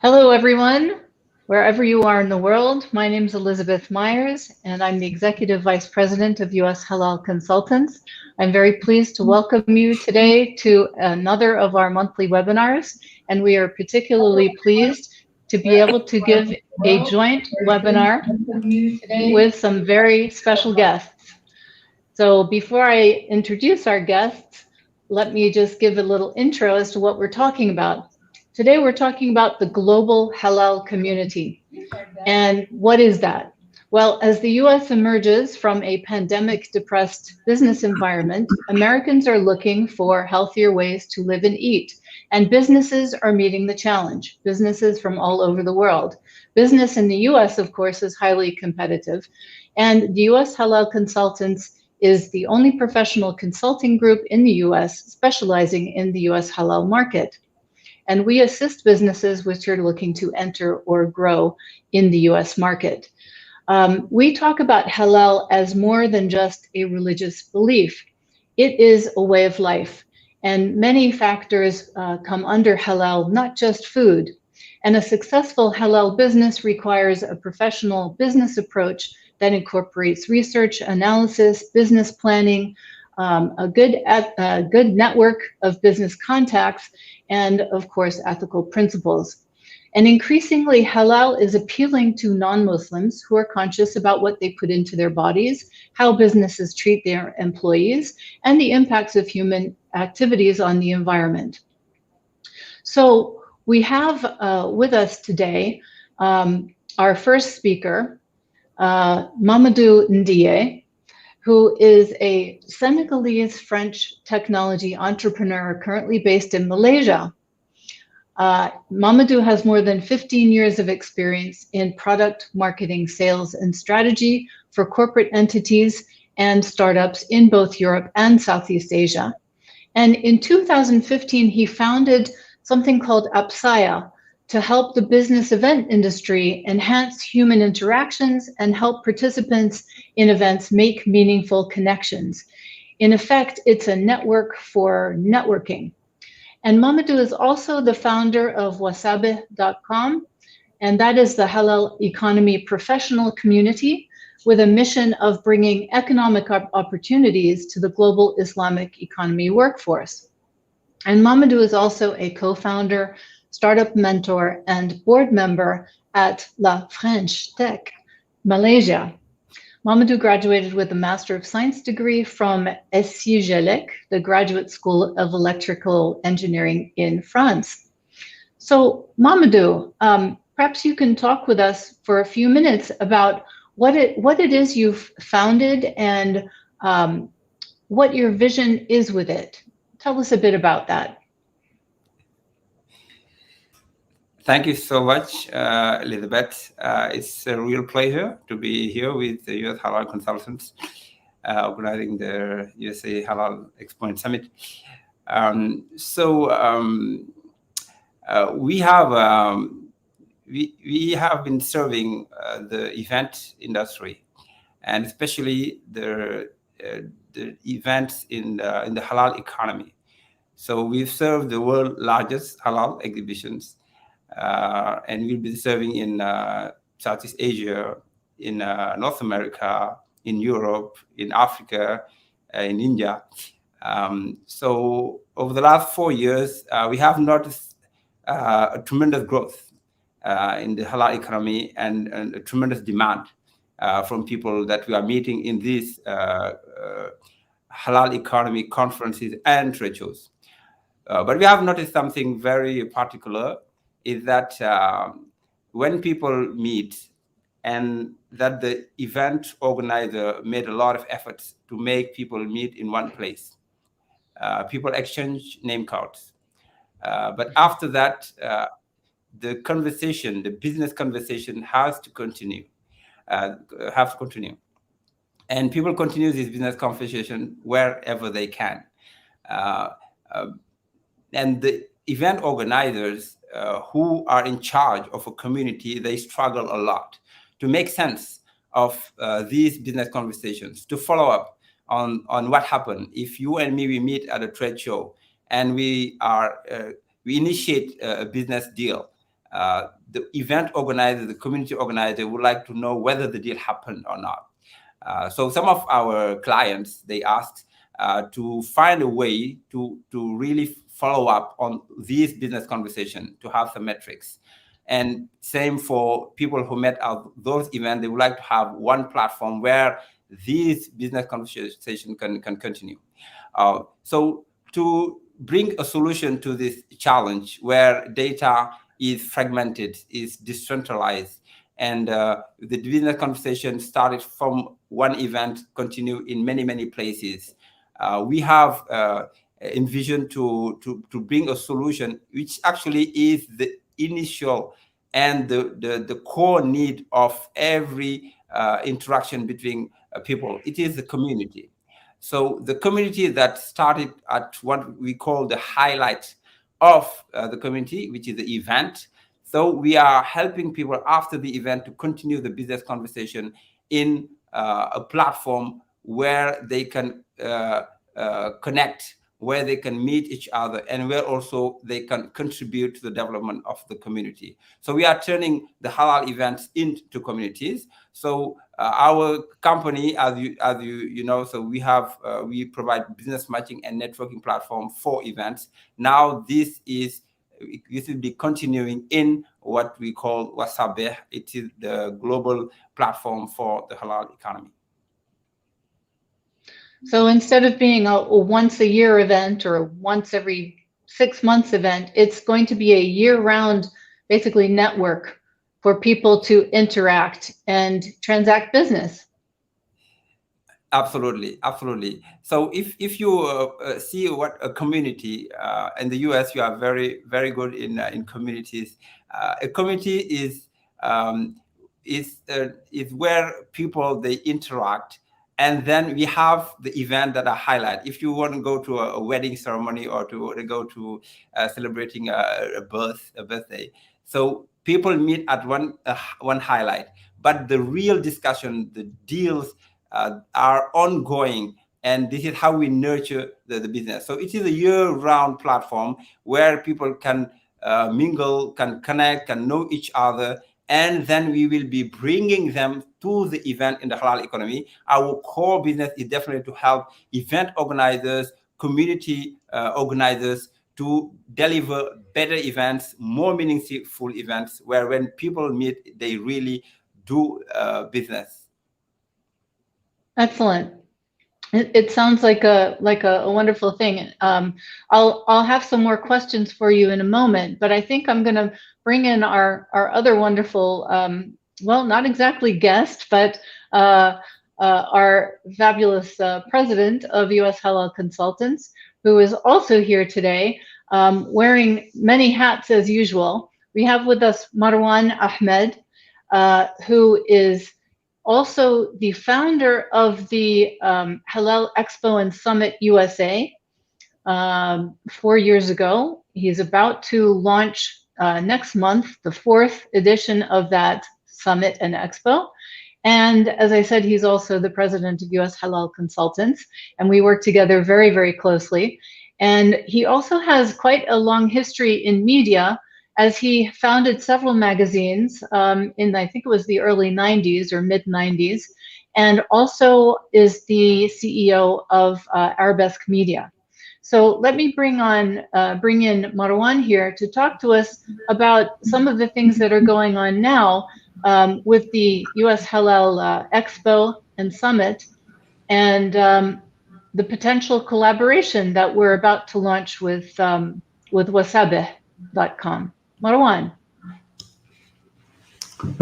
Hello, everyone, wherever you are in the world. My name is Elisabeth Myers, and I'm the Executive Vice President of U.S. Halal Consultants. I'm very pleased to welcome you today to another of our monthly webinars, and we are particularly pleased to be able to give a joint webinar with some very special guests. So before I introduce our guests, let me just give a little intro as to what we're talking about. Today, we're talking about the global halal community. And what is that? Well, as the US emerges from a pandemic-depressed business environment, Americans are looking for healthier ways to live and eat. And businesses are meeting the challenge, businesses from all over the world. Business in the US, of course, is highly competitive. And the US Halal Consultants is the only professional consulting group in the US specializing in the US halal market. And we assist businesses which are looking to enter or grow in the US market. We talk about halal as more than just a religious belief. It is a way of life. And many factors come under halal, not just food. And a successful halal business requires a professional business approach that incorporates research, analysis, business planning, a good network of business contacts, and of course, ethical principles. And increasingly, halal is appealing to non-Muslims who are conscious about what they put into their bodies, how businesses treat their employees, and the impacts of human activities on the environment. So we have with us today our first speaker, Mamadou Ndiaye, who is a Senegalese-French technology entrepreneur currently based in Malaysia. Mamadou has more than 15 years of experience in product marketing, sales, and strategy for corporate entities and startups in both Europe and Southeast Asia. And in 2015, he founded something called Appasaya to help the business event industry enhance human interactions and help participants in events make meaningful connections. In effect, it's a network for networking. And Mamadou is also the founder of Wasabih.com, and that is the halal economy professional community with a mission of bringing economic opportunities to the global Islamic economy workforce. And Mamadou is also a co-founder, startup mentor, and board member at La French Tech, Malaysia. Mamadou graduated with a Master of Science degree from SCGELEC, the Graduate School of Electrical Engineering in France. So Mamadou, perhaps you can talk with us for a few minutes about what it is you've founded and what your vision is with it. Tell us a bit about that. Thank you so much, Elisabeth. It's a real pleasure to be here with the US Halal Consultants, organizing the USA Halal Exponent Summit. We have been serving the event industry, and especially the events in the halal economy. So we've served the world's largest halal exhibitions. And we'll be serving in Southeast Asia, in North America, in Europe, in Africa, in India. So over the last 4 years, we have noticed a tremendous growth in the halal economy and a tremendous demand from people that we are meeting in these halal economy conferences and trade shows. But we have noticed something very particular, is that when people meet, and that the event organizer made a lot of efforts to make people meet in one place. People exchange name cards. But after that, the conversation, the business conversation has to continue. And people continue this business conversation wherever they can. And the event organizers who are in charge of a community, they struggle a lot to make sense of these business conversations, to follow up on what happened. If you and me, we meet at a trade show and we initiate a business deal, the event organizer, the community organizer would like to know whether the deal happened or not. So some of our clients, they asked to find a way to really follow up on these business conversations, to have some metrics. And same for people who met at those events, they would like to have one platform where these business conversations can continue. So to bring a solution to this challenge where data is fragmented, is decentralized, and the business conversation started from one event, continue in many places. We have envisioned to bring a solution which actually is the initial and the core need of every interaction between people. It is the community. So the community that started at what we call the highlight of the community, which is the event. So we are helping people after the event to continue the business conversation in a platform where they can connect, where they can meet each other, and where also they can contribute to the development of the community. So we are turning the halal events into communities. So our company, as you know, so we have we provide business matching and networking platform for events. Now this will be continuing in what we call Wasabih. It is the global platform for the halal economy. So instead of being a once a year event or a once every 6 months event, it's going to be a year-round, basically, network for people to interact and transact business. Absolutely. So if you see what a community in the US, you are very good in communities. A community is where people, they interact. And then we have the event that I highlight. If you want to go to a wedding ceremony or to go to celebrating a birthday, so people meet at one highlight. But the real discussion, the deals are ongoing, and this is how we nurture the business. So it is a year-round platform where people can mingle, can connect, can know each other. And then we will be bringing them to the event in the halal economy. Our core business is definitely to help event organizers, community organizers to deliver better events, more meaningful events, where when people meet, they really do business. Excellent. It sounds like a wonderful thing. I'll have some more questions for you in a moment, but I think I'm going to bring in our other wonderful, well, not exactly guest, but our fabulous president of US Halal Consultants, who is also here today, wearing many hats as usual. We have with us Marwan Ahmad, who is also the founder of the Halal Expo and Summit USA 4 years ago. He's about to launch next month the 4th edition of that Summit and Expo. And as I said, he's also the president of US Halal Consultants, and we work together very closely. And he also has quite a long history in media, as he founded several magazines in, I think it was the early 90s or mid 90s, and also is the CEO of Arabesque Media. So let me bring in Marwan here to talk to us about some of the things that are going on now with the US Halal Expo and Summit, and the potential collaboration that we're about to launch with Wasabih.com. Marwan.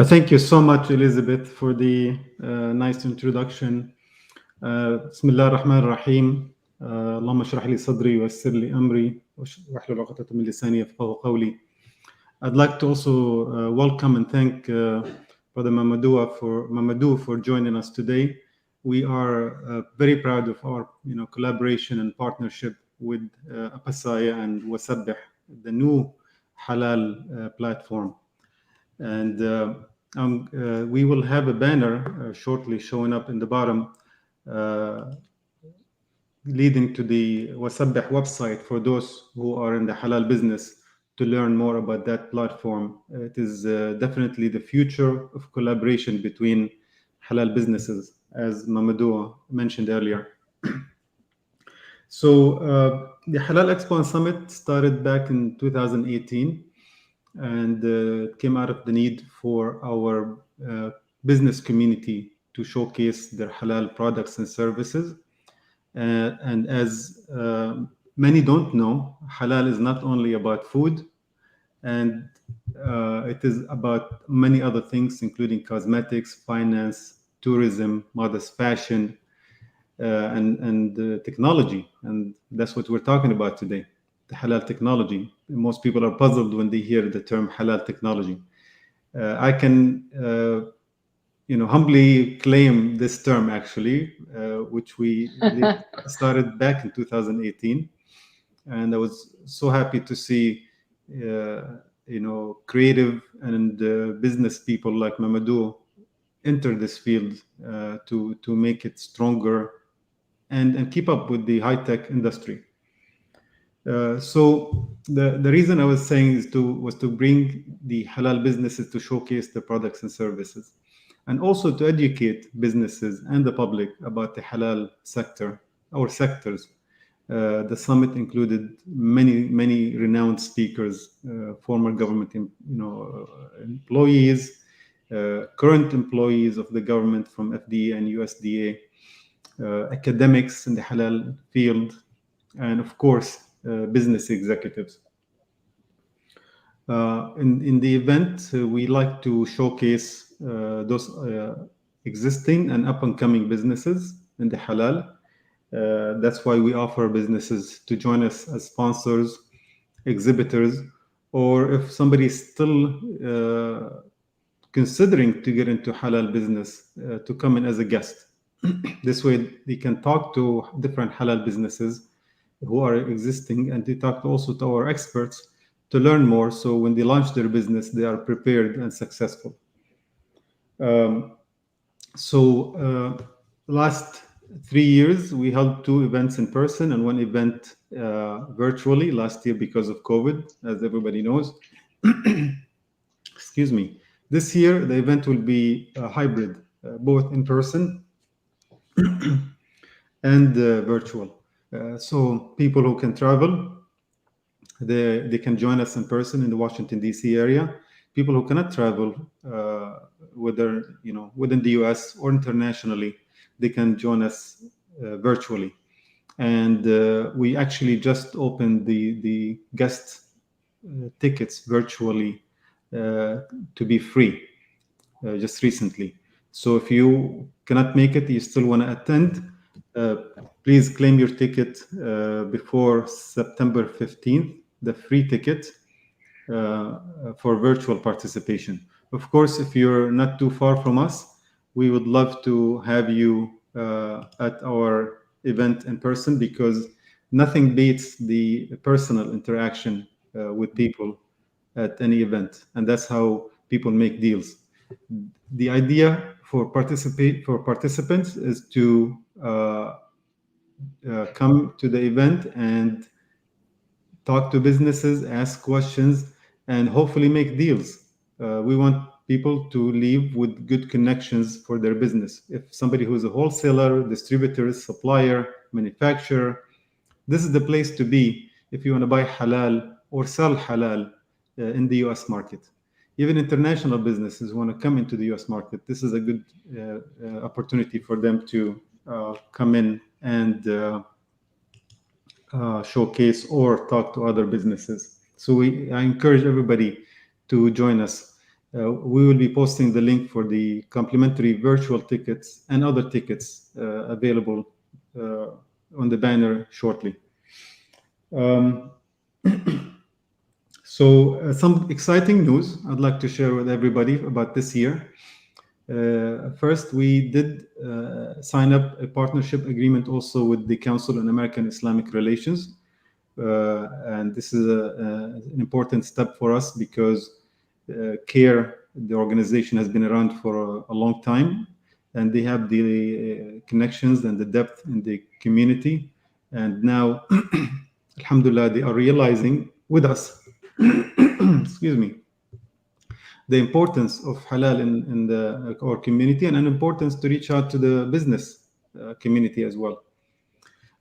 Thank you so much, Elizabeth, for the nice introduction. Bismillah ar-Rahman ar-Rahim. اللهم اشرح لي صدري ويسر لي أمري واحلل عقدة من لساني يفقهوا قولي. I'd like to also welcome and thank Brother Mamadou for joining us today. We are very proud of our collaboration and partnership with Appasaya and Wasabih, the new halal platform. And we will have a banner shortly showing up in the bottom leading to the Wasabih website for those who are in the halal business to learn more about that platform. It is definitely the future of collaboration between halal businesses, as Mamadou mentioned earlier. So the Halal Expo and Summit started back in 2018, and it came out of the need for our business community to showcase their halal products and services. And as many don't know, halal is not only about food, and it is about many other things, including cosmetics, finance, tourism, modest fashion, and technology. And that's what we're talking about today, the halal technology. Most people are puzzled when they hear the term halal technology. I can humbly claim this term, actually, which we started back in 2018. And I was so happy to see, creative and business people like Mamadou enter this field to make it stronger and keep up with the high-tech industry. So the reason I was saying was to bring the halal businesses to showcase the products and services, and also to educate businesses and the public about the halal sector or sectors. The summit included many renowned speakers, former government employees, current employees of the government from FDA and USDA, academics in the halal field, and of course business executives. In the event, we like to showcase those existing and up-and-coming businesses in the halal. That's why we offer businesses to join us as sponsors, exhibitors, or if somebody is still considering to get into halal business, to come in as a guest. This way they can talk to different halal businesses who are existing, and they talk also to our experts to learn more, so when they launch their business, they are prepared and successful. Last 3 years, we held 2 events in person and 1 event virtually last year because of COVID, as everybody knows. Excuse me. This year, the event will be hybrid, both in person and virtual. So people who can travel, they can join us in person in the Washington, D.C. area. People who cannot travel, whether within the U.S. or internationally, they can join us virtually. And we actually just opened the guest tickets virtually to be free just recently. So if you cannot make it, you still want to attend, please claim your ticket before September 15th, the free ticket for virtual participation. Of course, if you're not too far from us, we would love to have you at our event in person, because nothing beats the personal interaction with people at any event, and that's how people make deals. The idea for participants is to come to the event and talk to businesses, ask questions, and hopefully make deals. We want people to leave with good connections for their business. If somebody who's a wholesaler, distributor, supplier, manufacturer, this is the place to be if you want to buy halal or sell halal in the US market. Even international businesses want to come into the US market. This is a good opportunity for them to come in and showcase or talk to other businesses. So I encourage everybody to join us. We will be posting the link for the complimentary virtual tickets and other tickets available on the banner shortly. So some exciting news I'd like to share with everybody about this year. First, we did sign up a partnership agreement also with the Council on American Islamic Relations. And this is an important step for us because CARE, the organization, has been around for a long time, and they have the connections and the depth in the community. And now, alhamdulillah, they are realizing with us excuse me, the importance of halal in our community, and an importance to reach out to the business community as well.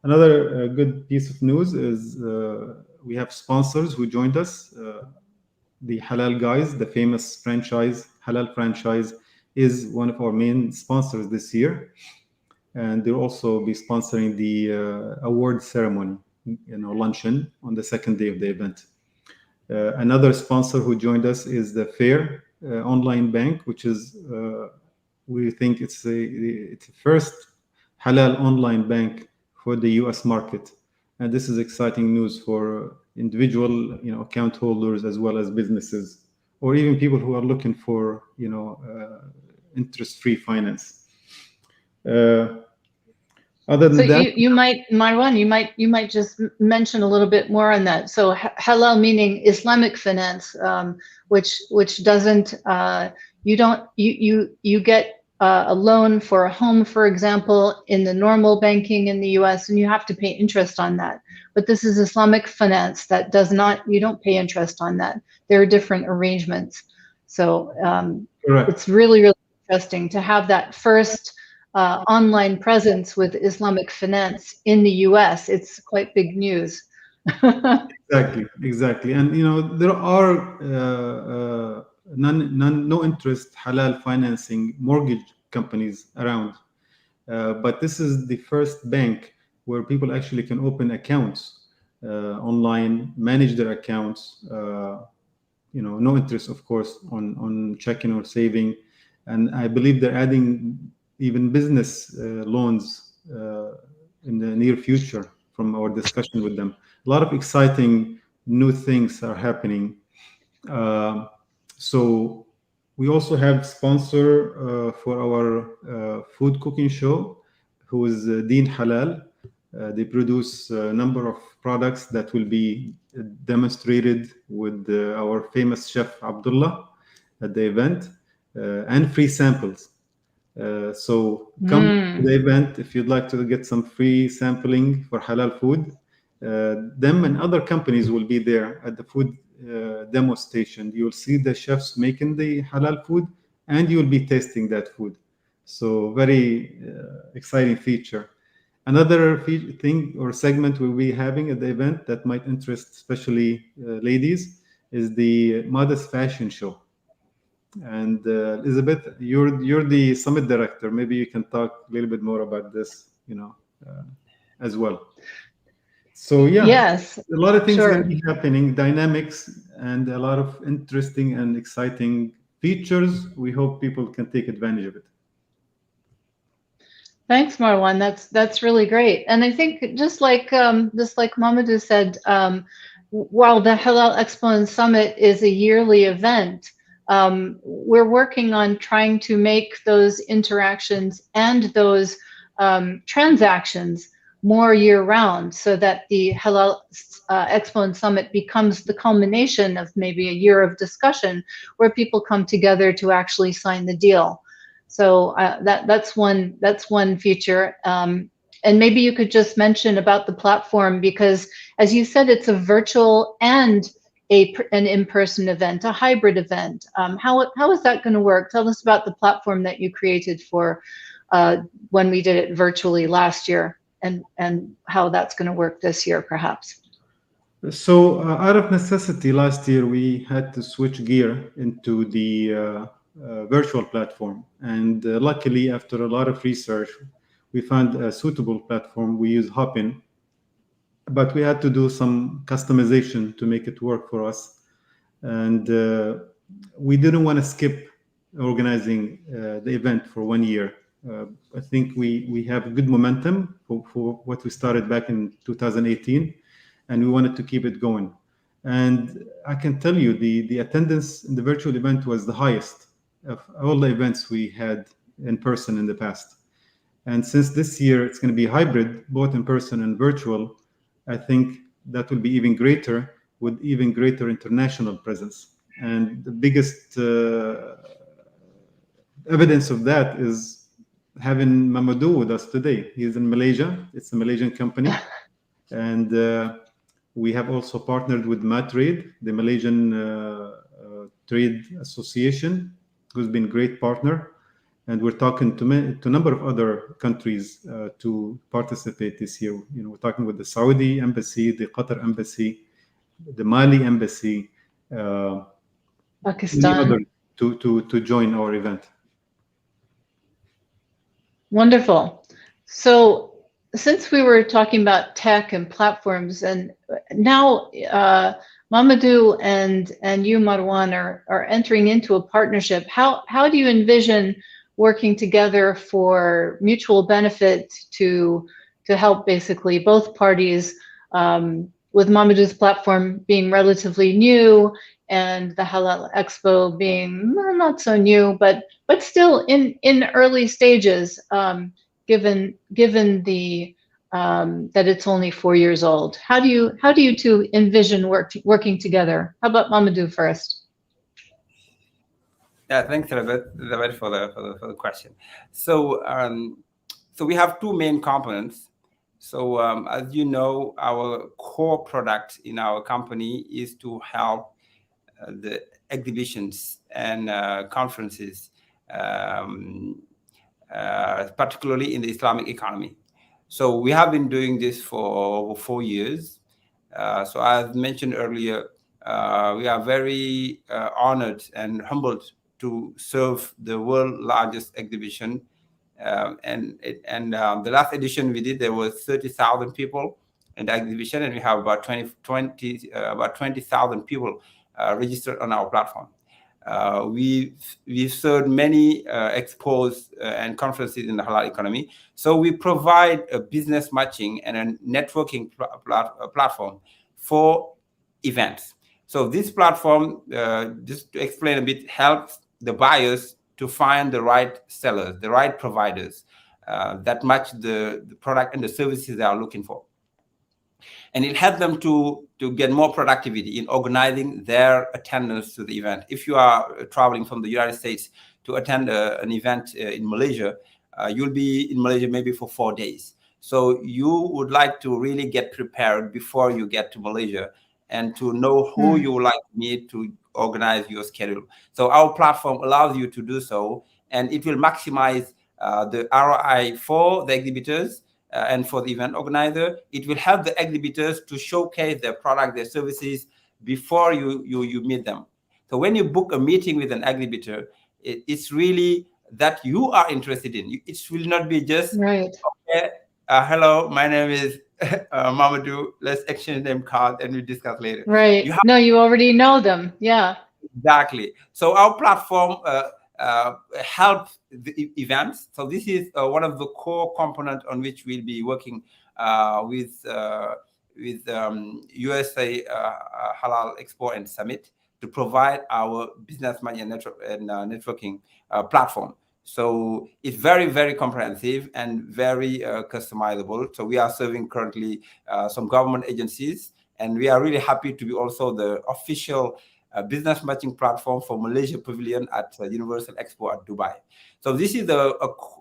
Another good piece of news is we have sponsors who joined us. The Halal guys, the famous franchise, Halal franchise, is one of our main sponsors this year. And they'll also be sponsoring the award ceremony, luncheon on the second day of the event. Another sponsor who joined us is the Fair online bank, which is, we think it's the first halal online bank for the US market. And this is exciting news for individual account holders as well as businesses, or even people who are looking for interest-free finance. Other than that, you might, Marwan, you might just mention a little bit more on that. So halal meaning Islamic finance, which doesn't you get a loan for a home, for example, in the normal banking in the US, and you have to pay interest on that. But this is Islamic finance that does not, you don't pay interest on that. There are different arrangements. So it's really, really interesting to have that first online presence with Islamic finance in the US. It's quite big news. Exactly. And there are no interest halal financing mortgage companies around, but this is the first bank where people actually can open accounts online, manage their accounts. No interest, of course, on checking or saving, and I believe they're adding even business loans in the near future from our discussion with them. A lot of exciting new things are happening. So we also have sponsor for our food cooking show, who is Deen Halal. They produce a number of products that will be demonstrated with our famous chef Abdullah at the event, and free samples. So come to the event if you'd like to get some free sampling for halal food. Them and other companies will be there at the food demo station. You'll see the chefs making the halal food, and you'll be tasting that food. So very exciting feature. Another thing or segment we'll be having at the event that might interest especially ladies is the modest fashion show. And Elisabeth, you're the summit director. Maybe you can talk a little bit more about this, as well. So yes, a lot of things sure. going to be happening, dynamics, and a lot of interesting and exciting features. We hope people can take advantage of it. Thanks, Marwan. That's really great. And I think just like Mamadou said, while the Halal Exponent Summit is a yearly event, we're working on trying to make those interactions and those transactions more year-round, so that the Halal Exponent Summit becomes the culmination of maybe a year of discussion where people come together to actually sign the deal. So that's one feature. And maybe you could just mention about the platform, because as you said, it's a virtual and an in-person event, a hybrid event. How is that going to work? Tell us about the platform that you created for when we did it virtually last year, and how that's going to work this year, perhaps. So out of necessity, last year we had to switch gear into the virtual platform, and luckily, after a lot of research, we found a suitable platform. We use Hopin, but we had to do some customization to make it work for us, and we didn't want to skip organizing the event for 1 year. I think we have good momentum for what we started back in 2018, and we wanted to keep it going. And I can tell you the attendance in the virtual event was the highest of all the events we had in person in the past. And since this year it's going to be hybrid, both in person and virtual, I think that will be even greater, with even greater international presence. And the biggest evidence of that is having Mamadou with us today. He's in Malaysia. It's a Malaysian company. And We have also partnered with MATRADE, the Malaysian Trade Association, who's been a great partner. And we're talking to a number of other countries to participate this year. We're talking with the Saudi Embassy, the Qatar Embassy, the Mali Embassy, many Pakistan. others to join our event. Wonderful. So since we were talking about tech and platforms, and now Mamadou and you, Marwan, are entering into a partnership. How do you envision working together for mutual benefit to help basically both parties, with Mamadou's platform being relatively new and the Halal Expo being not so new, but still in early stages, given the that it's only 4 years old. How do you two envision working together? How about Mamadou first? Yeah, thanks, Elisabeth, for the question. So we have two main components. So as you know, our core product in our company is to help the exhibitions and conferences, particularly in the Islamic economy. So we have been doing this for over 4 years. So as mentioned earlier, we are very honored and humbled to serve the world's largest exhibition. And the last edition we did, there was 30,000 people in the exhibition, and we have about 20,000 people registered on our platform. We've served many expos and conferences in the halal economy. So we provide a business matching and a networking platform for events. So this platform, just to explain a bit, helps the buyers to find the right sellers, the right providers that match the product and the services they are looking for. And it helps them to get more productivity in organizing their attendance to the event. If you are traveling from the United States to attend an event in Malaysia, you'll be in Malaysia maybe for 4 days. So you would like to really get prepared before you get to Malaysia and to know who you would like to meet to organize your schedule. So our platform allows you to do so, and it will maximize the ROI for the exhibitors and for the event organizer. It will help the exhibitors to showcase their product, their services before you meet them. So when you book a meeting with an exhibitor, it's really that you are interested in. It will not be just, right. Okay, hello, my name is Mamadou. Let's exchange name card and we discuss later. Right. No, you already know them. Yeah. Exactly. So our platform help the events. So this is one of the core components on which we'll be working with USA Halal Expo and Summit to provide our business money and networking platform. So it's very, very comprehensive and very customizable. So we are serving currently some government agencies, and we are really happy to be also the official business matching platform for Malaysia Pavilion at Universal Expo at Dubai. So this is a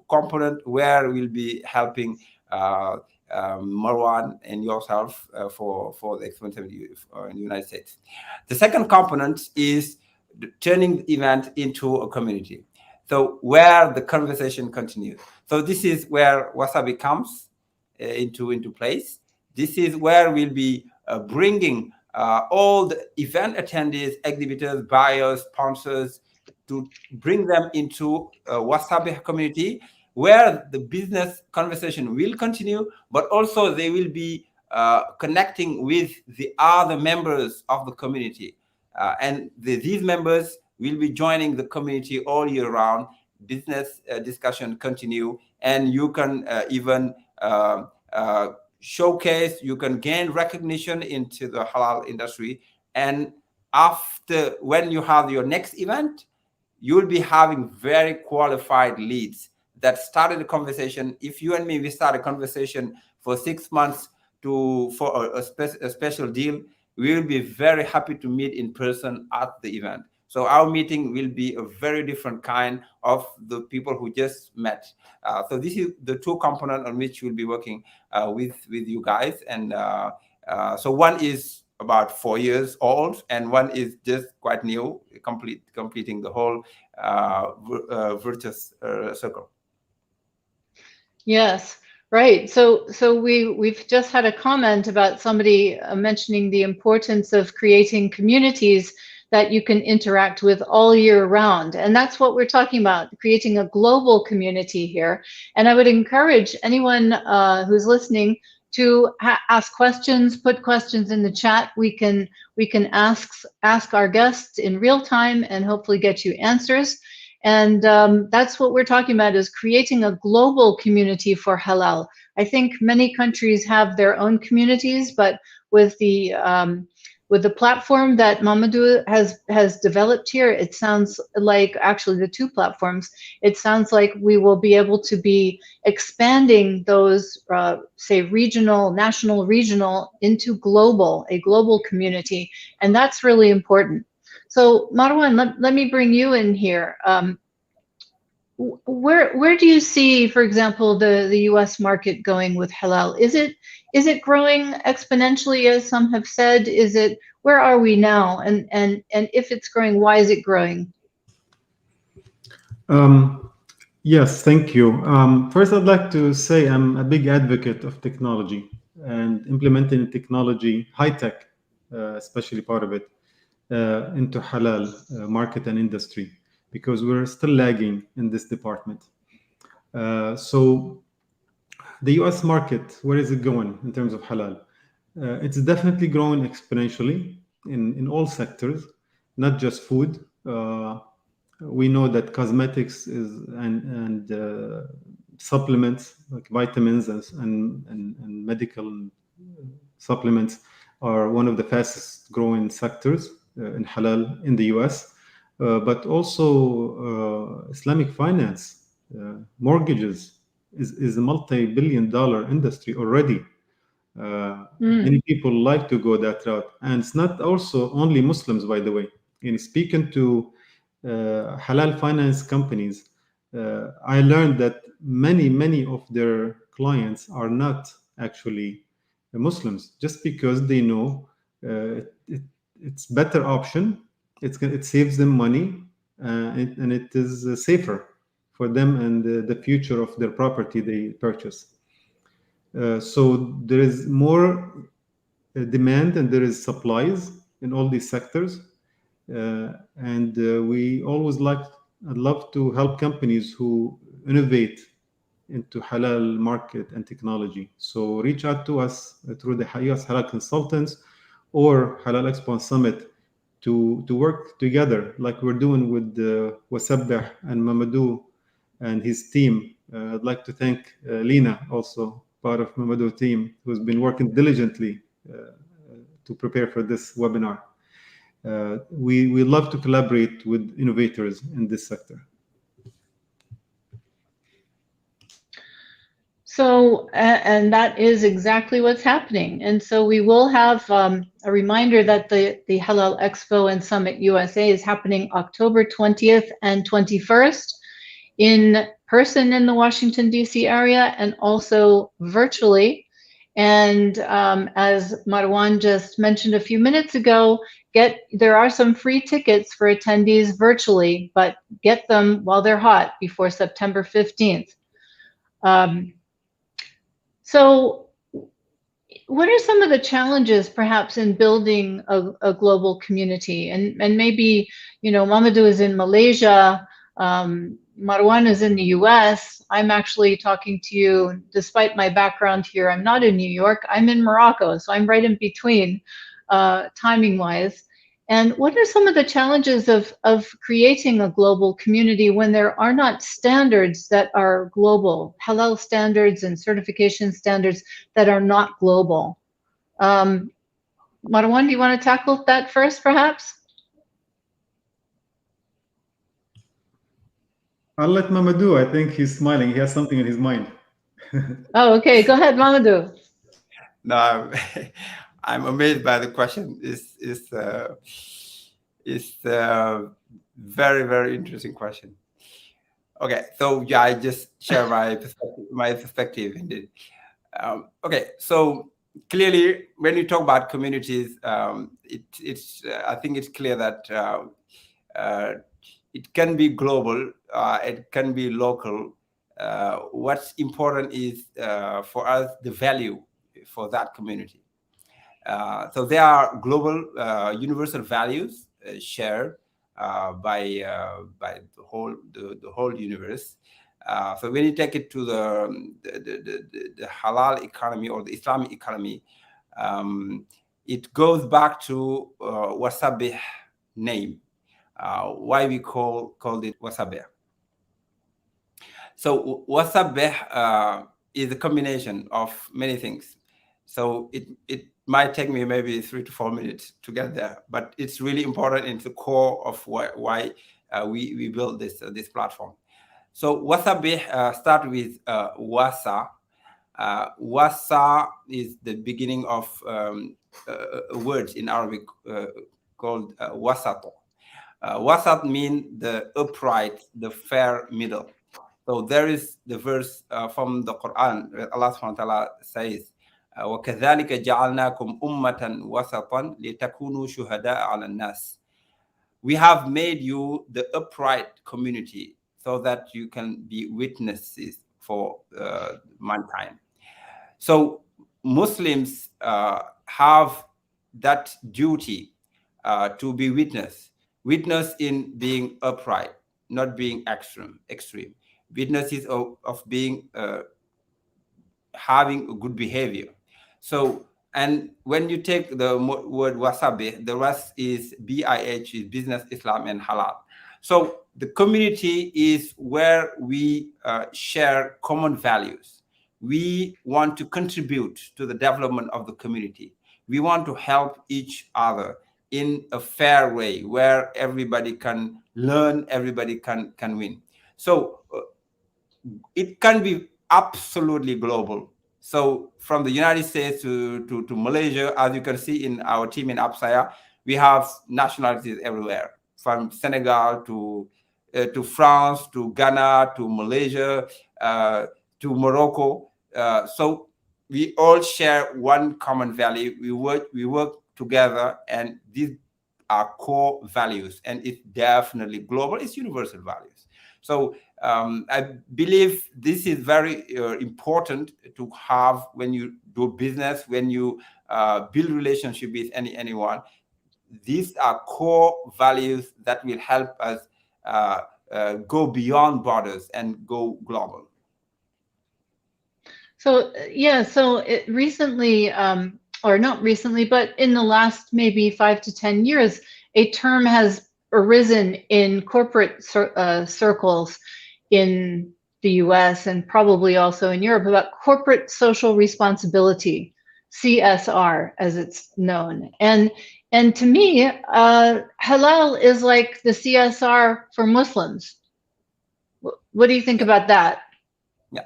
component where we'll be helping Marwan and yourself for the Exponent in the United States. The second component is turning the event into a community. So where the conversation continues. So this is where Wasabih comes into place. This is where we'll be bringing all the event attendees, exhibitors, buyers, sponsors, to bring them into a Wasabih community where the business conversation will continue, but also they will be connecting with the other members of the community. And these members will be joining the community all year round. Business discussion continue, and you can even showcase, you can gain recognition into the halal industry. And after, when you have your next event, you'll be having very qualified leads that started a conversation. If you and me, we start a conversation for 6 months for a special deal, we will be very happy to meet in person at the event. So our meeting will be a very different kind of the people who just met. So this is the two components on which we'll be working with you guys. And So one is about 4 years old, and one is just quite new, completing the whole virtuous circle. Yes, right. So we've just had a comment about somebody mentioning the importance of creating communities that you can interact with all year round. And that's what we're talking about, creating a global community here. And I would encourage anyone who's listening to ask questions, put questions in the chat. We can ask our guests in real time and hopefully get you answers. And that's what we're talking about, is creating a global community for halal. I think many countries have their own communities, but with the platform that Mamadou has developed here, it sounds like, actually the two platforms, it sounds like we will be able to be expanding those, say, national, regional, into a global community. And that's really important. So Marwan, let me bring you in here. Where do you see, for example, the U.S. market going with halal? Is it growing exponentially, as some have said? Where are we now? And if it's growing, why is it growing? Yes, thank you. First, I'd like to say I'm a big advocate of technology and implementing technology, high tech, especially part of it, into halal market and industry, because we're still lagging in this department. So the US market, where is it going in terms of halal? It's definitely growing exponentially in all sectors, not just food. We know that cosmetics and supplements like vitamins and medical supplements are one of the fastest growing sectors in halal in the US. But also Islamic finance, mortgages is a multi-billion-dollar industry already. Many people like to go that route, and it's not also only Muslims, by the way. In speaking to halal finance companies, I learned that many of their clients are not actually Muslims, just because they know it's better option. It saves them money, and it is safer for them and the future of their property they purchase. So there is more demand and there is supplies in all these sectors. And we always love to help companies who innovate into halal market and technology. So reach out to us through the US Halal Consultants or Halal Expo Summit to work together like we're doing with Wasabih and Mamadou and his team. I'd like to thank Lina, also part of Mamadou team, who's been working diligently to prepare for this webinar. We love to collaborate with innovators in this sector. So, and that is exactly what's happening. And so we will have a reminder that the Halal Expo and Summit USA is happening October 20th and 21st in person in the Washington, D.C. area, and also virtually. And as Marwan just mentioned a few minutes ago, there are some free tickets for attendees virtually, but get them while they're hot before September 15th. So what are some of the challenges perhaps in building a global community? And maybe, Mamadou is in Malaysia, Marwan is in the US. I'm actually talking to you, despite my background here, I'm not in New York, I'm in Morocco, so I'm right in between timing-wise. And what are some of the challenges of creating a global community when there are not standards that are global, halal standards and certification standards that are not global? Marwan, do you want to tackle that first, perhaps? I'll let Mamadou. I think he's smiling. He has something in his mind. Oh, okay. Go ahead, Mamadou. No, I'm amazed by the question. It's a very, very interesting question. Okay, so yeah, I just share my perspective indeed. Okay, so clearly, when you talk about communities, I think it's clear that it can be global, it can be local. What's important is for us the value for that community. So there are global universal values shared by the whole universe. So when you take it to the halal economy or the Islamic economy, it goes back to Wasabih name. Why we called it Wasabih. So Wasabih is a combination of many things. So it might take me maybe 3 to 4 minutes to get there, but it's really important in the core of why we built this platform. So Wasabih start with Wasa. Wasa is the beginning of a word in Arabic called Wasato. Wasat means the upright, the fair middle. So there is the verse from the Quran, Allah subhanahu wa ta'ala says, وَكَذَلِكَ جَعَلْنَاكُمْ أُمَّةً وَسَطًا لِتَكُونُوا شُهَدَاءَ عَلَى النَّاسِ. We have made you the upright community so that you can be witnesses for mankind. So Muslims have that duty to be witness in being upright, not being extreme. Witnesses of being having a good behavior. So, and when you take the word Wasabih, the rest is BIH, is business, Islam, and halal. So the community is where we share common values. We want to contribute to the development of the community. We want to help each other in a fair way where everybody can learn, everybody can win. So it can be absolutely global. So from the United States to Malaysia, as you can see in our team in Appasaya, we have nationalities everywhere, from Senegal to France, to Ghana, to Malaysia, to Morocco. So we all share one common value. We work together, and these are core values, and it's definitely global. It's universal values. So I believe this is very important to have when you do business, when you build relationship with anyone. These are core values that will help us go beyond borders and go global. So yeah, so recently, or not recently, but in the last maybe 5 to 10 years, a term has arisen in corporate circles in the US and probably also in Europe about corporate social responsibility, CSR as it's known. And to me, halal is like the CSR for Muslims. What do you think about that? Yeah.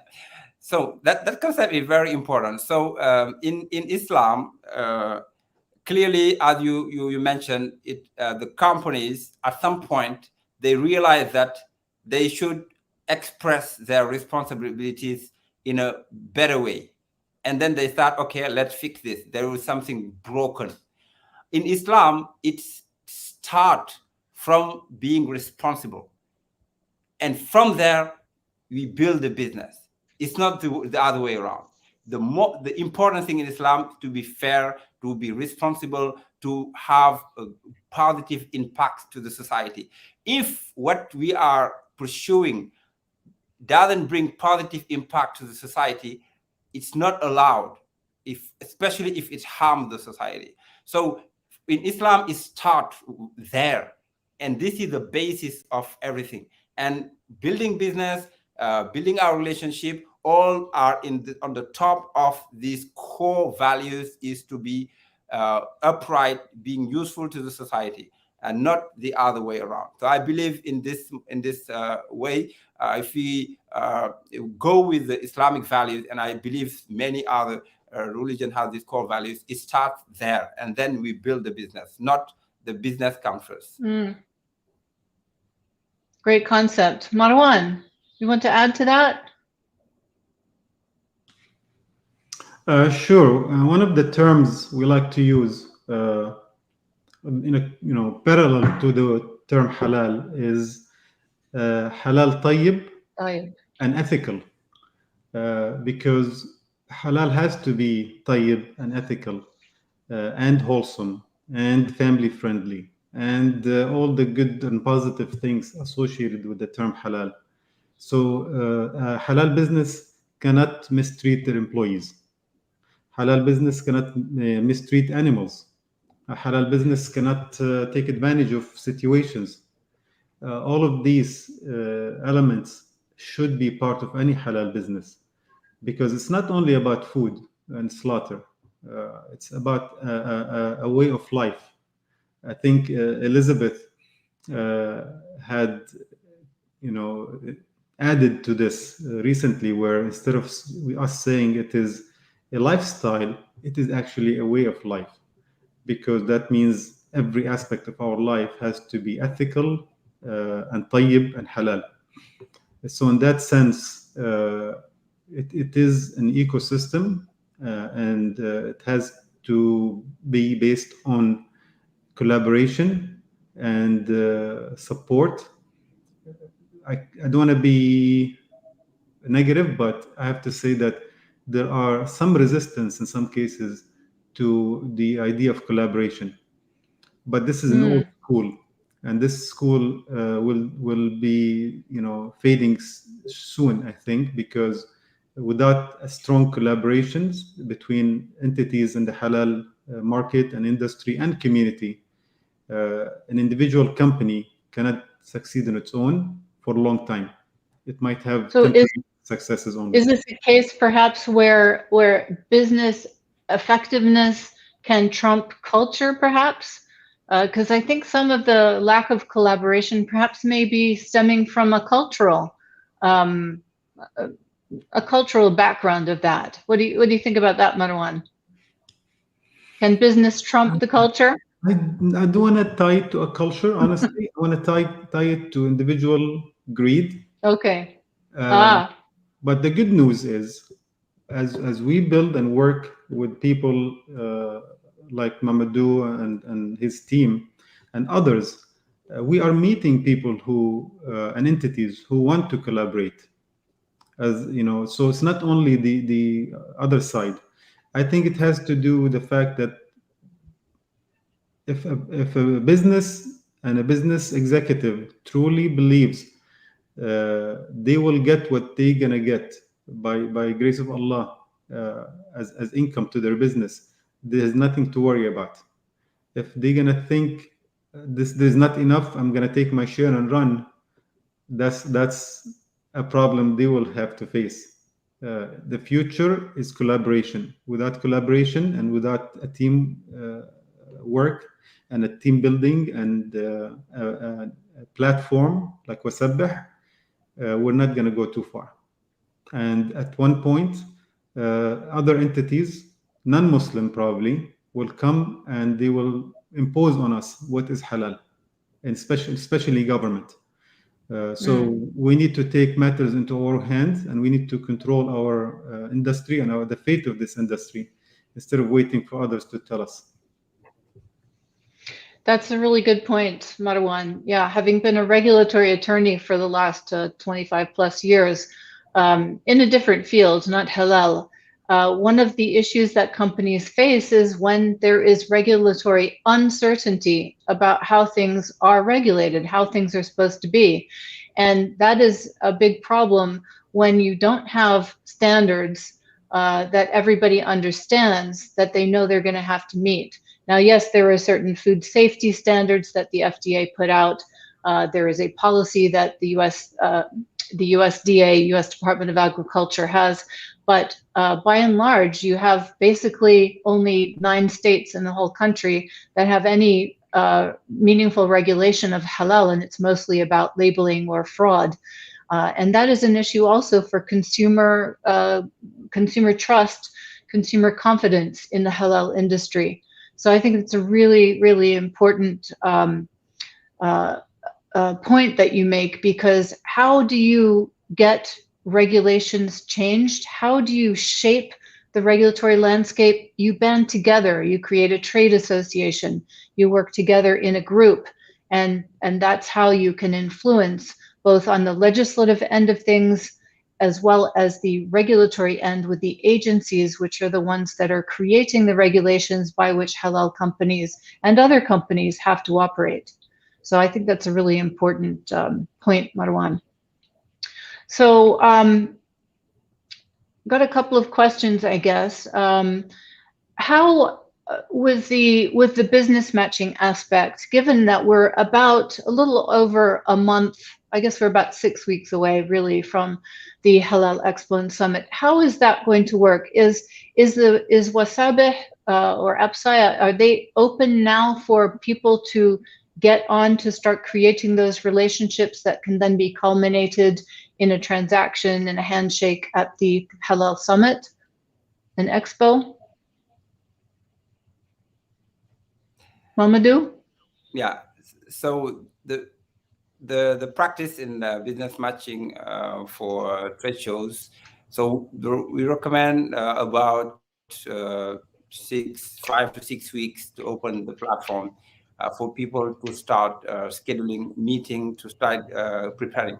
So that concept is very important. So in Islam, clearly, as you mentioned, the companies at some point they realize that they should express their responsibilities in a better way, and then they start, okay, let's fix this. There was something broken. In Islam, it starts from being responsible, and from there we build a business. It's not the other way around. The important thing in Islam is to be fair, to be responsible, to have a positive impact to the society. If what we are pursuing doesn't bring positive impact to the society, it's not allowed, especially if it harms the society. So in Islam, it starts there. And this is the basis of everything. And building business, building our relationship, all are on the top of these core values is to be upright, being useful to the society, and not the other way around. So I believe in this way. If we go with the Islamic values, and I believe many other religion have these core values, it starts there, and then we build the business, not the business comes first. Great concept. Marwan, you want to add to that? Sure. One of the terms we like to use in a parallel to the term halal is halal tayyib طيب. and ethical, because halal has to be tayyib and ethical and wholesome and family friendly and all the good and positive things associated with the term halal. So a halal business cannot mistreat their employees. Halal business cannot mistreat animals. A halal business cannot take advantage of situations. All of these elements should be part of any halal business, because it's not only about food and slaughter. It's about a way of life. I think Elizabeth had, added to this recently, where instead of us saying it is a lifestyle, it is actually a way of life, because that means every aspect of our life has to be ethical and tayyib and halal. So in that sense, it is an ecosystem, and it has to be based on collaboration and support. I don't want to be negative, but I have to say that there are some resistance in some cases to the idea of collaboration. But this is an old school, and this school will be fading soon, I think, because without a strong collaborations between entities in the halal market and industry and community, an individual company cannot succeed on its own for a long time. It might have So temporary successes only. is this a case perhaps where business effectiveness can trump culture, perhaps? Because I think some of the lack of collaboration perhaps may be stemming from a cultural background of that. What do you think about that, Marwan? Can business trump the culture? I don't want to tie it to a culture, honestly. I want to tie it to individual greed. Okay. But the good news is, as we build and work with people like Mamadou and his team and others, we are meeting people who and entities who want to collaborate. As you know, so it's not only the other side. I think it has to do with the fact that if a business and a business executive truly believes they will get what they're gonna get by grace of Allah as income to their business, there's nothing to worry about. If they're gonna think there's not enough, I'm gonna take my share and run, that's a problem they will have to face. The future is collaboration. Without collaboration and without a team work and a team building and a platform like Wasabih, we're not going to go too far. And at one point, other entities, non-Muslim probably, will come and they will impose on us what is halal, and especially government. So we need to take matters into our hands, and we need to control our industry and the fate of this industry instead of waiting for others to tell us. That's a really good point, Marwan. Yeah, having been a regulatory attorney for the last 25 plus years in a different field, not halal, one of the issues that companies face is when there is regulatory uncertainty about how things are regulated, how things are supposed to be. And that is a big problem when you don't have standards that everybody understands that they know they're going to have to meet. Now, yes, there are certain food safety standards that the FDA put out. There is a policy that the USDA, U.S. Department of Agriculture, has. But by and large, you have basically only 9 states in the whole country that have any meaningful regulation of halal, and it's mostly about labeling or fraud. And that is an issue also for consumer trust, consumer confidence in the halal industry. So I think it's a really, really important point that you make, because how do you get regulations changed? How do you shape the regulatory landscape, you band together, you create a trade association, you work together in a group, and that's how you can influence both on the legislative end of things as well as the regulatory end with the agencies, which are the ones that are creating the regulations by which halal companies and other companies have to operate. So I think that's a really important point, Marwan. So got a couple of questions, I guess. How with the business matching aspect, given that we're about a little over a month, I guess we're about 6 weeks away really from the Halal Expo and Summit, how is that going to work? Is Wasabih or Appasaya, are they open now for people to get on to start creating those relationships that can then be culminated in a transaction and a handshake at the Halal Summit and Expo? Mamadou? Yeah. So the practice in business matching for trade shows. So we recommend about 5 to 6 weeks to open the platform for people to start scheduling meeting, to start preparing.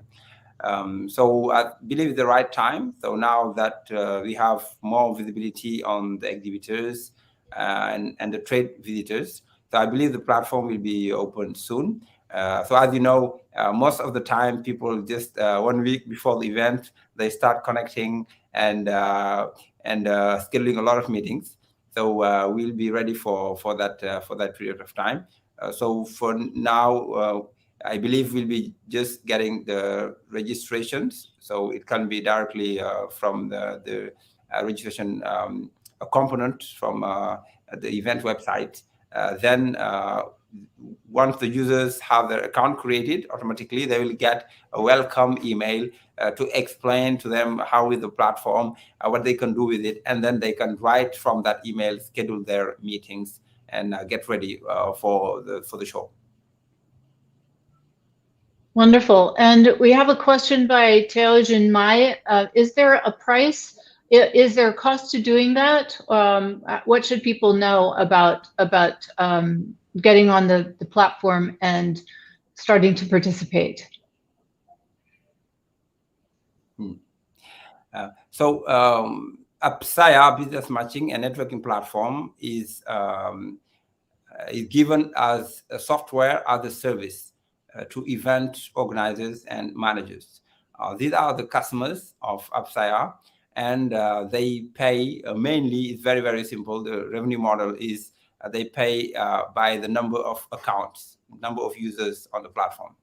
So I believe it's the right time. So now that we have more visibility on the exhibitors and the trade visitors, so I believe the platform will be open soon. So as you know, most of the time people just 1 week before the event, they start connecting and scheduling a lot of meetings. So we'll be ready for that period of time. So for now, I believe we'll be just getting the registrations, so it can be directly from the registration component from the event website. Then once the users have their account created, automatically they will get a welcome email to explain to them how is the platform, what they can do with it, and then they can write from that email, schedule their meetings, and get ready for the show. Wonderful. And we have a question by Teojin Mai. Is there a price? Is there a cost to doing that? What should people know about getting on the platform and starting to participate? So Appasaya business matching and networking platform is given as a software as a service to event organizers and managers. These are the customers of Appasaya, and they pay mainly, it's very, very simple. The revenue model is they pay by the number of accounts, number of users on the platform.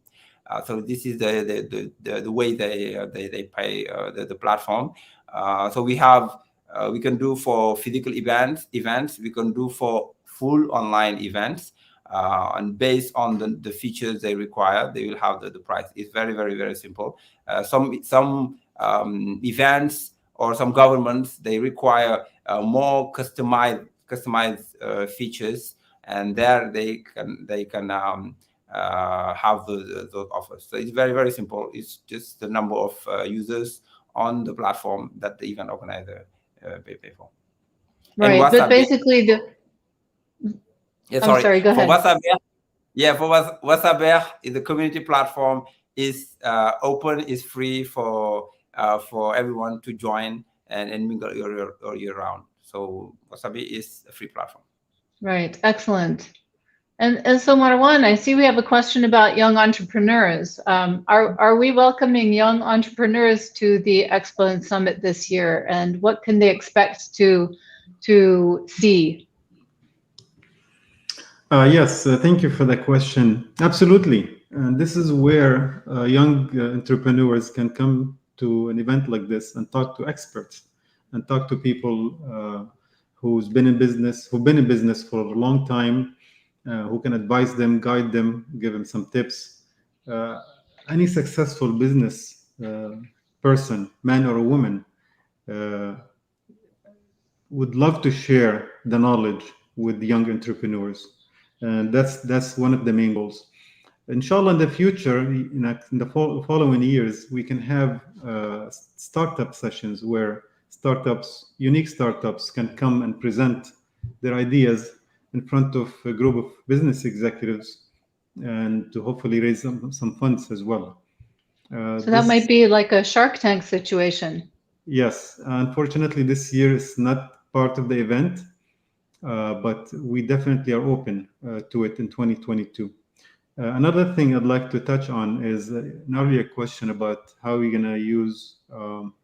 So this is the way they pay the platform. So we can do for physical events, we can do for full online events. And based on the features they require, they will have the price. It's very, very, very simple. Some events or some governments, they require more customized features, and there they can have those offers. So it's very, very simple. It's just the number of users on the platform that the event organizer pay for. Right, but basically Yeah, sorry. I'm sorry, go ahead. For Wasabih, the community platform is open, is free for everyone to join and mingle all year round. So Wasabih is a free platform. Right, excellent. And so Marwan, I see we have a question about young entrepreneurs. Are we welcoming young entrepreneurs to the Expo and Summit this year, and what can they expect to see? Yes, thank you for the question. Absolutely. And this is where young entrepreneurs can come to an event like this and talk to experts and talk to people who've been in business for a long time, who can advise them, guide them, give them some tips. Any successful business person, man or a woman, would love to share the knowledge with young entrepreneurs. And that's one of the main goals. Inshallah, in the future, in the following years, we can have startup sessions where startups, unique startups, can come and present their ideas in front of a group of business executives and to hopefully raise some funds as well. So that might be like a Shark Tank situation. Yes, unfortunately, this year is not part of the event, but we definitely are open to it in 2022. Another thing I'd like to touch on is an earlier question about how we're going to use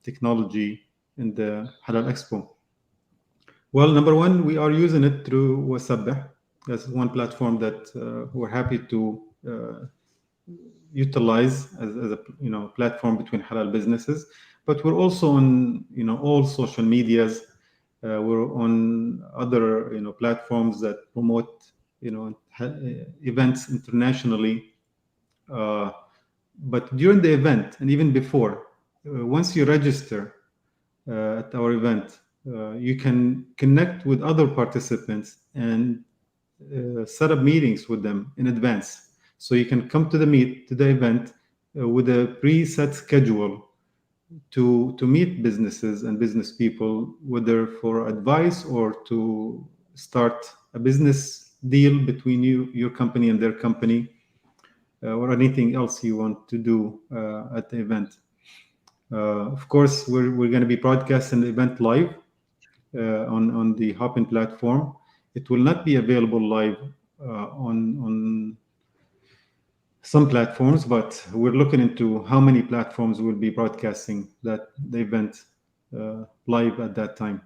technology in the Halal Expo. Well, number one, we are using it through Wasabih. That's one platform that we're happy to utilize as a platform between halal businesses. But we're also on all social medias. We're on other platforms that promote events internationally. But during the event and even before, once you register at our event, you can connect with other participants and set up meetings with them in advance. So you can come to the event with a preset schedule to meet businesses and business people, whether for advice or to start a business deal between your company and their company, or anything else you want to do at the event. Of course, we're going to be broadcasting the event live on the Hopin platform. It will not be available live on some platforms, but we're looking into how many platforms will be broadcasting the event live at that time.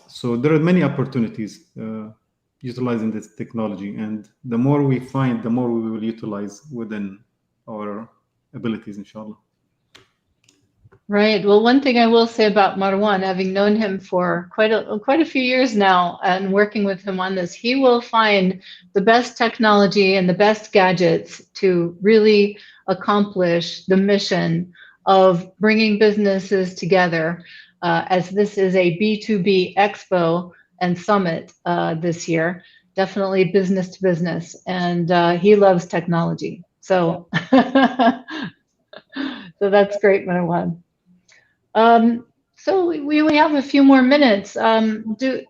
So there are many opportunities utilizing this technology, and the more we find, the more we will utilize within our abilities, inshallah. Right. Well, one thing I will say about Marwan, having known him for quite a few years now and working with him on this, he will find the best technology and the best gadgets to really accomplish the mission of bringing businesses together, as this is a B2B Expo and Summit this year, definitely business to business. And he loves technology. So, so that's great, Marwan. So we have a few more minutes. Do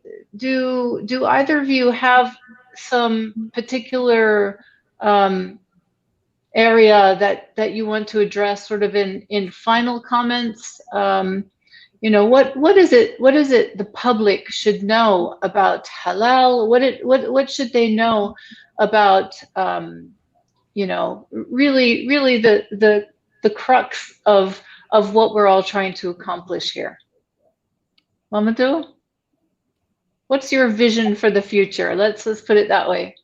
either of you have some particular area that you want to address, sort of in final comments? What is it the public should know about halal? What should they know about really the crux of what we're all trying to accomplish here? Mamadou, what's your vision for the future? Let's put it that way.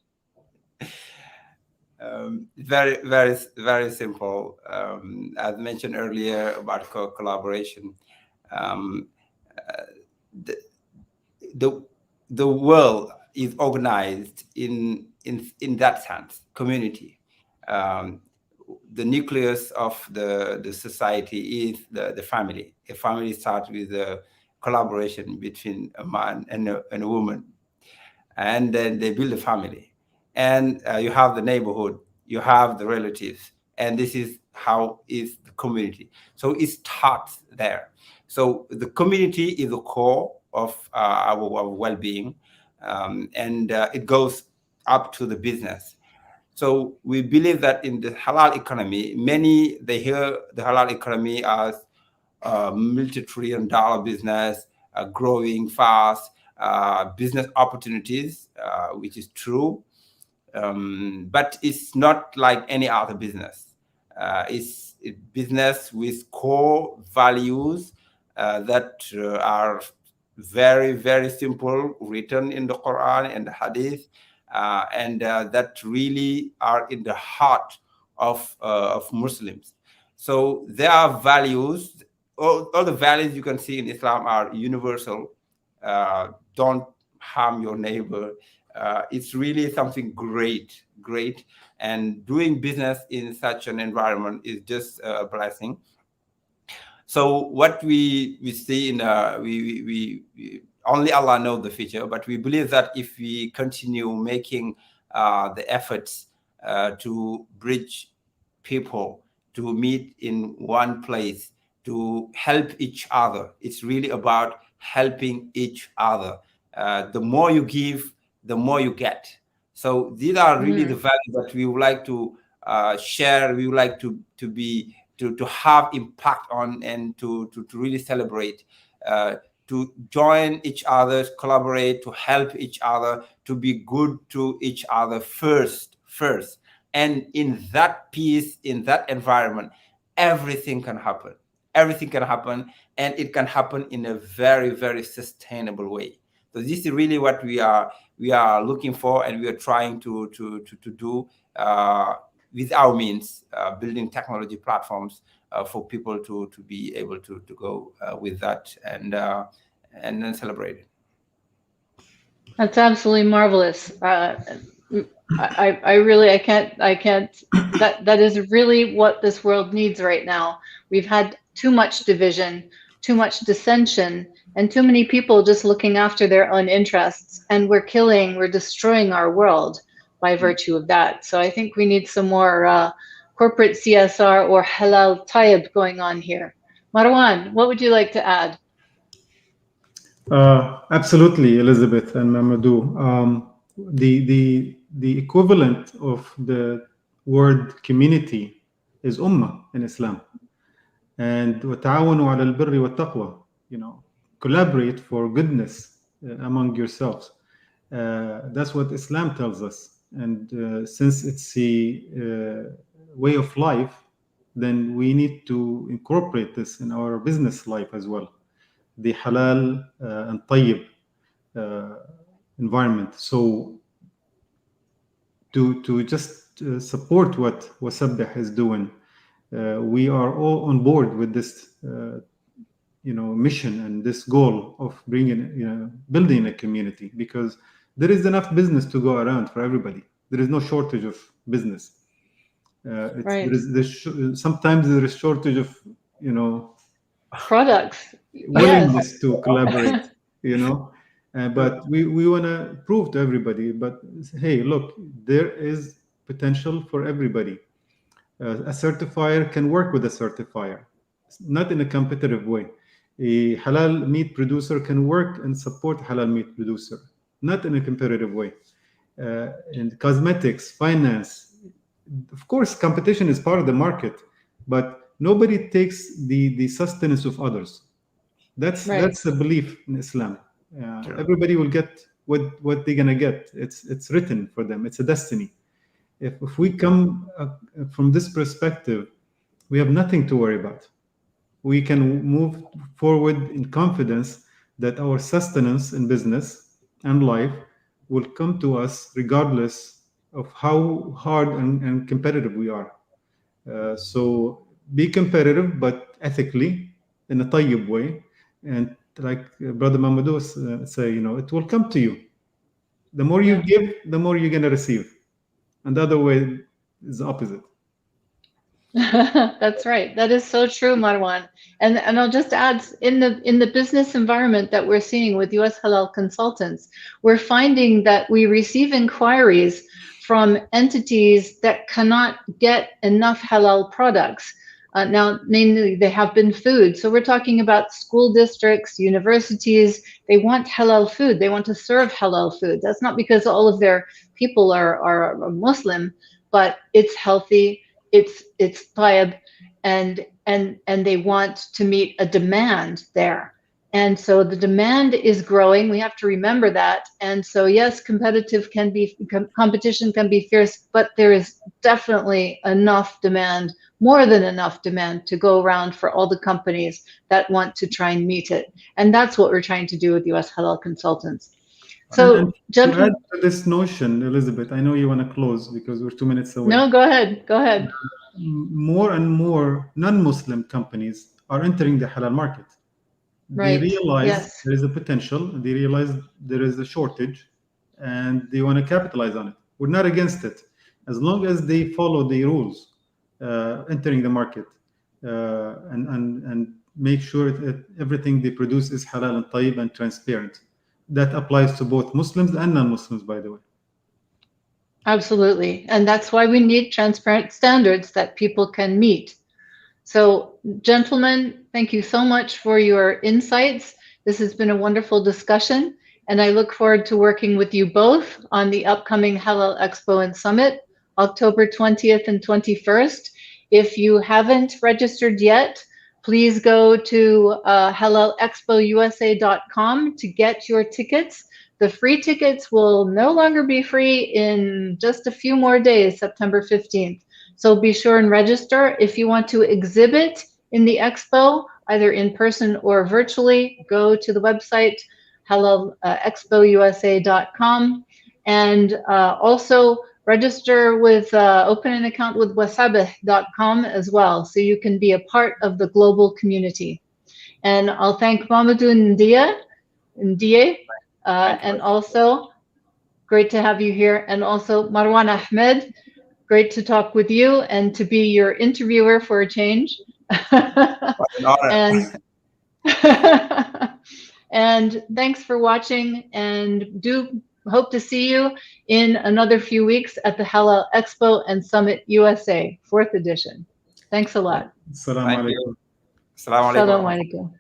Very, very, very simple. As mentioned earlier about collaboration, the world is organized in that sense, community. The nucleus of the society is the family. A family starts with a collaboration between a man and a woman, and then they build a family. And you have the neighborhood, you have the relatives, and this is how is the community. So it starts there. So the community is the core of our well-being, and it goes up to the business. So we believe that in the halal economy, many, they hear the halal economy as a multi-trillion-dollar business, growing fast, business opportunities, which is true. But it's not like any other business. It's a business with core values that are very, very simple, written in the Quran and the Hadith, and that really are in the heart of Muslims. So there are values. All the values you can see in Islam are universal. Don't harm your neighbor. It's really something great, and doing business in such an environment is just a blessing. So what we see in we only Allah knows the future, but we believe that if we continue making the efforts to bridge people to meet in one place, to help each other, it's really about helping each other. The more you give, the more you get. So these are really the values that we would like to share. We would like to have impact on, and to really celebrate, to join each other, collaborate, to help each other, to be good to each other first. And in that peace, in that environment, everything can happen. Everything can happen, and it can happen in a very, very sustainable way. So this is really what we are looking for, and we are trying to do with our means, building technology platforms for people to be able to go with that, and then celebrate it. That's absolutely marvelous. I really, I can't, that is really what this world needs right now. We've had too much division, too much dissension, and too many people just looking after their own interests. And we're destroying our world by virtue of that. So I think we need some more corporate CSR or halal tayyib going on here. Marwan, what would you like to add? Absolutely, Elizabeth and Mamadou. The equivalent of the word community is ummah in Islam. And وَتَعَاوَنُوا عَلَى الْبِرِّ وَالتَّقْوَى, collaborate for goodness among yourselves. That's what Islam tells us. And since it's a way of life, then we need to incorporate this in our business life as well. The halal and tayyib environment. So to just support what Wasabih is doing, we are all on board with this mission and this goal of building a community, because there is enough business to go around for everybody. There is no shortage of business. Right. Sometimes there is shortage of products, willingness to collaborate, but we want to prove to everybody, but hey, look, there is potential for everybody. A certifier can work with a certifier, not in a competitive way. A halal meat producer can work and support halal meat producer, not in a competitive way. In cosmetics, finance, of course, competition is part of the market, but nobody takes the sustenance of others. That's a belief in Islam. Everybody will get what they're gonna get. It's written for them. It's a destiny. If we come from this perspective, we have nothing to worry about. We can move forward in confidence that our sustenance in business and life will come to us regardless of how hard and competitive we are. So be competitive, but ethically, in a tayyib way. And like Brother Mamadou say, it will come to you. The more you give, the more you're going to receive. And the other way is the opposite. That's right. That is so true, Marwan. And I'll just add, in the business environment that we're seeing with US Halal Consultants, we're finding that we receive inquiries from entities that cannot get enough halal products. Now, mainly they have been food. So we're talking about school districts, universities. They want halal food. They want to serve halal food. That's not because all of their people are Muslim, but it's healthy, it's tayyib, and they want to meet a demand there. And so the demand is growing. We have to remember that. And so yes, competition can be fierce, but there is definitely enough demand, more than enough demand, to go around for all the companies that want to try and meet it. And that's what we're trying to do with US Halal Consultants. So, and to add to this notion, Elizabeth, I know you want to close because we're 2 minutes away. No, go ahead. More and more non-Muslim companies are entering the halal market. They realize there is a potential, they realize there is a shortage, and they want to capitalize on it. We're not against it, as long as they follow the rules entering the market and make sure that everything they produce is halal and tayyib and transparent. That applies to both Muslims and non-Muslims, by the way. Absolutely. And that's why we need transparent standards that people can meet. So, gentlemen, thank you so much for your insights. This has been a wonderful discussion, and I look forward to working with you both on the upcoming Halal Expo and Summit, October 20th and 21st. If you haven't registered yet, please go to halalexpousa.com to get your tickets. The free tickets will no longer be free in just a few more days, September 15th. So be sure and register. If you want to exhibit in the expo, either in person or virtually, go to the website halalexpousa.com, and also register with, open an account with wasabih.com as well, so you can be a part of the global community. And I'll thank Mamadou Ndiaye, and also great to have you here, and also Marwan Ahmad, great to talk with you and to be your interviewer for a change. and and thanks for watching, and do hope to see you in another few weeks at the Halal Expo and Summit USA, 4th edition. Thanks a lot. Assalamu alaikum. Assalamu alaikum. Assalamu alaikum.